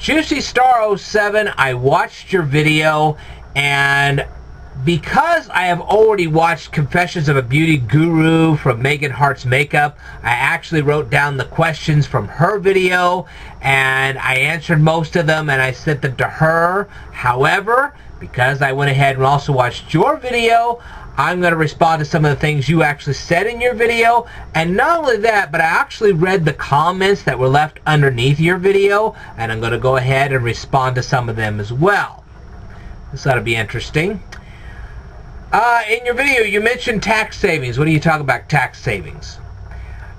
Juicystar07, I watched your video, and because I have already watched Confessions of a Beauty Guru from Megan Hart's Makeup, I actually wrote down the questions from her video, and I answered most of them, and I sent them to her. However, because I went ahead and also watched your video, I'm going to respond to some of the things you actually said in your video. And not only that, but I actually read the comments that were left underneath your video, and I'm going to go ahead and respond to some of them as well. This ought to be interesting. In your video, you mentioned tax savings. What are you talking about, tax savings?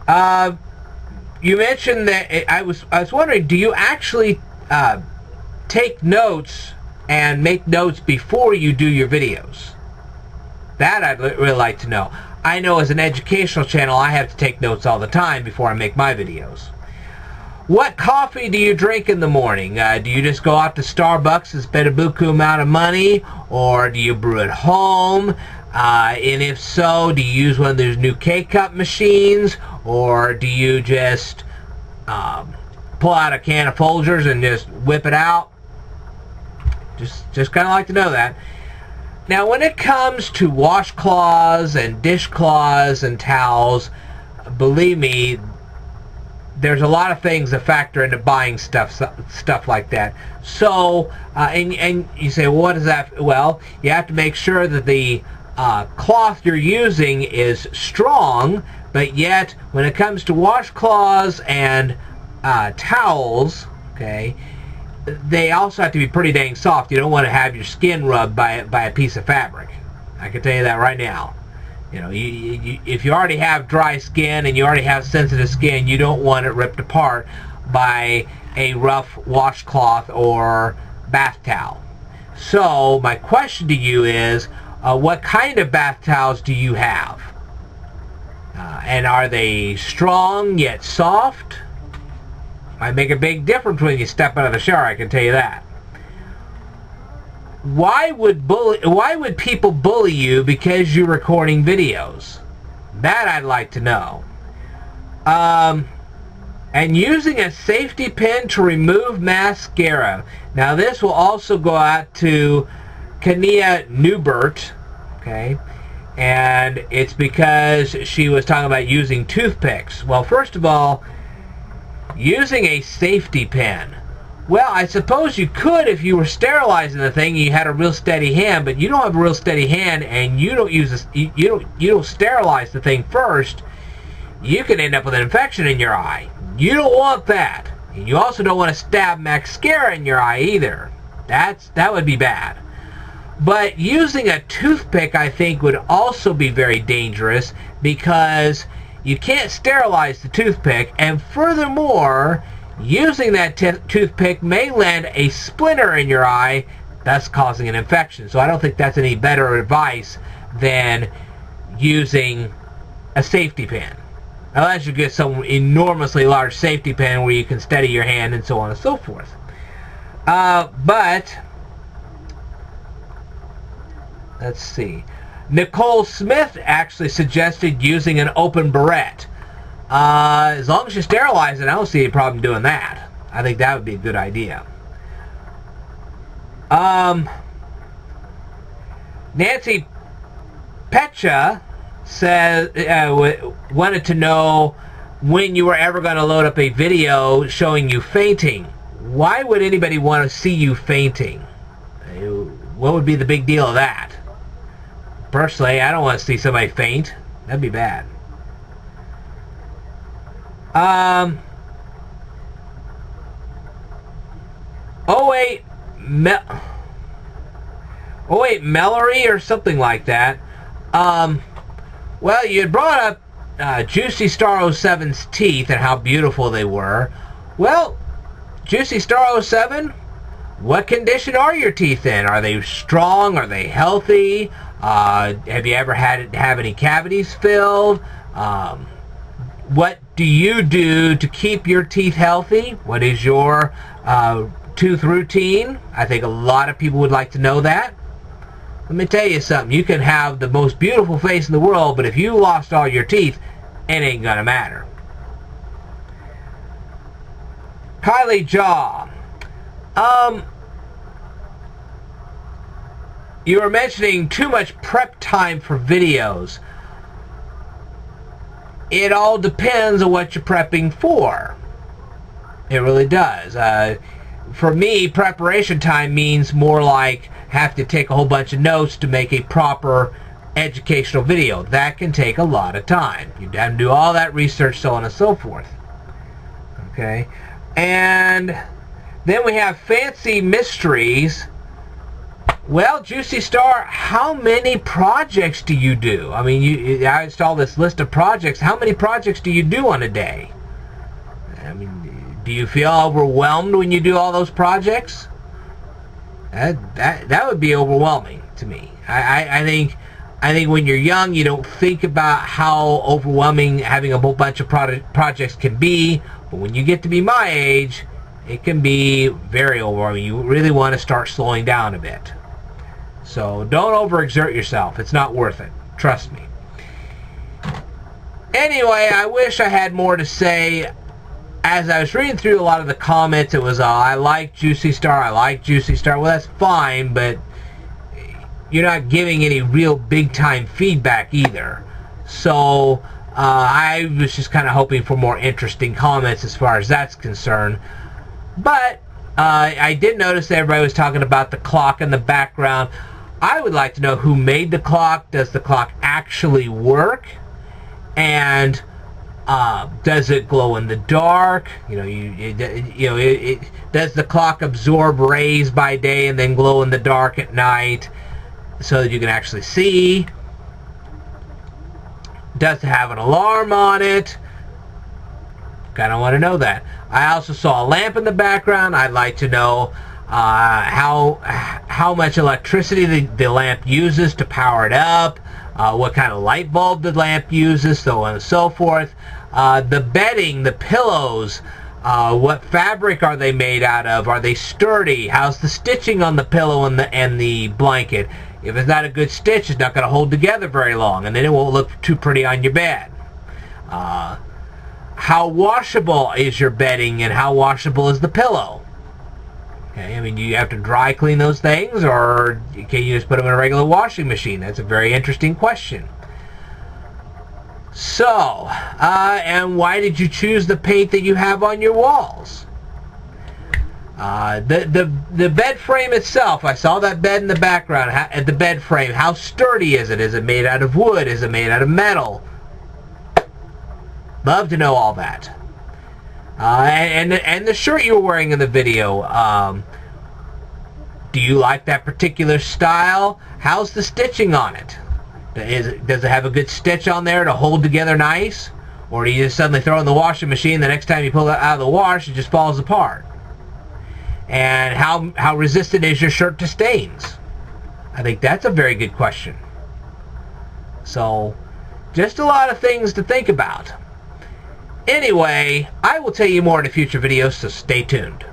You mentioned that I was wondering, do you actually take notes and make notes before you do your videos? That I'd really like to know. I know as an educational channel, I have to take notes all the time before I make my videos. What coffee do you drink in the morning? Do you just go out to Starbucks and spend a buku amount of money? Or do you brew at home? And if so, do you use one of those new K-Cup machines? Or do you just pull out a can of Folgers and just whip it out? Just kind of like to know that. Now, when it comes to washcloths and dishcloths and towels, believe me, there's a lot of things that factor into buying stuff like that. So, and you say, well, what is that? Well, you have to make sure that the cloth you're using is strong, but yet when it comes to washcloths and towels, okay, they also have to be pretty dang soft. You don't want to have your skin rubbed by a piece of fabric. I can tell you that right now. You know, if you already have dry skin and you already have sensitive skin, you don't want it ripped apart by a rough washcloth or bath towel. So my question to you is, what kind of bath towels do you have? And are they strong yet soft? Might make a big difference when you step out of the shower, I can tell you that. Why would people bully you because you're recording videos? That I'd like to know. And using a safety pin to remove mascara. Now this will also go out to Kania Newbert, okay? And it's because she was talking about using toothpicks. Well, first of all, using a safety pin. Well, I suppose you could if you were sterilizing the thing and you had a real steady hand, but you don't have a real steady hand and you don't use you don't sterilize the thing first. You can end up with an infection in your eye. You don't want that. And you also don't want to stab mascara in your eye either. That would be bad. But using a toothpick, I think, would also be very dangerous because you can't sterilize the toothpick, and furthermore, using that toothpick may land a splinter in your eye, thus causing an infection. So I don't think that's any better advice than using a safety pin. Unless you get some enormously large safety pin where you can steady your hand and so on and so forth. But, let's see. Nicole Smith actually suggested using an open barrette. As long as you sterilize it, I don't see any problem doing that. I think that would be a good idea. Nancy Petcha says wanted to know when you were ever going to load up a video showing you fainting. Why would anybody want to see you fainting? What would be the big deal of that? Personally, I don't want to see somebody faint. That'd be bad. Mellery or something like that. Well, you had brought up Juicystar07's teeth and how beautiful they were. Well, Juicystar07, what condition are your teeth in? Are they strong? Are they healthy? Have you ever have any cavities filled? What do you do to keep your teeth healthy? What is your tooth routine? I think a lot of people would like to know that. Let me tell you something. You can have the most beautiful face in the world, but if you lost all your teeth, it ain't gonna matter. Kylie Jaw. You were mentioning too much prep time for videos. It all depends on what you're prepping for. It really does. For me, preparation time means more like have to take a whole bunch of notes to make a proper educational video. That can take a lot of time. You have to do all that research, so on and so forth. Okay? And then we have fancy mysteries. Well, Juicy Star, how many projects do you do? I mean, I installed this list of projects. How many projects do you do on a day? I mean, do you feel overwhelmed when you do all those projects? That would be overwhelming to me. I think when you're young, you don't think about how overwhelming having a whole bunch of projects can be. But when you get to be my age, it can be very overwhelming. You really want to start slowing down a bit. So don't overexert yourself. It's not worth it. Trust me. Anyway, I wish I had more to say. As I was reading through a lot of the comments, it was, I like Juicy Star, I like Juicy Star. Well, that's fine, but you're not giving any real big-time feedback either. So I was just kind of hoping for more interesting comments as far as that's concerned. But I did notice that everybody was talking about the clock in the background. I would like to know who made the clock. Does the clock actually work? And does it glow in the dark? You know, does the clock absorb rays by day and then glow in the dark at night so that you can actually see? Does it have an alarm on it? Kind of want to know that. I also saw a lamp in the background. I'd like to know how much electricity the lamp uses to power it up, what kind of light bulb the lamp uses, so on and so forth. The bedding, the pillows, what fabric are they made out of? Are they sturdy? How's the stitching on the pillow and the blanket? If it's not a good stitch, it's not going to hold together very long, and then it won't look too pretty on your bed. How washable is your bedding, and how washable is the pillow? Okay, I mean, do you have to dry clean those things, or can you just put them in a regular washing machine? That's a very interesting question. So, and why did you choose the paint that you have on your walls? The bed frame itself, I saw that bed in the background. The bed frame, how sturdy is it? Is it made out of wood? Is it made out of metal? Love to know all that. And the shirt you were wearing in the video, do you like that particular style? How's the stitching on it? Does it have a good stitch on there to hold together nice? Or do you just suddenly throw it in the washing machine, the next time you pull it out of the wash, it just falls apart? And how resistant is your shirt to stains? I think that's a very good question. So, just a lot of things to think about. Anyway, I will tell you more in a future video, so stay tuned.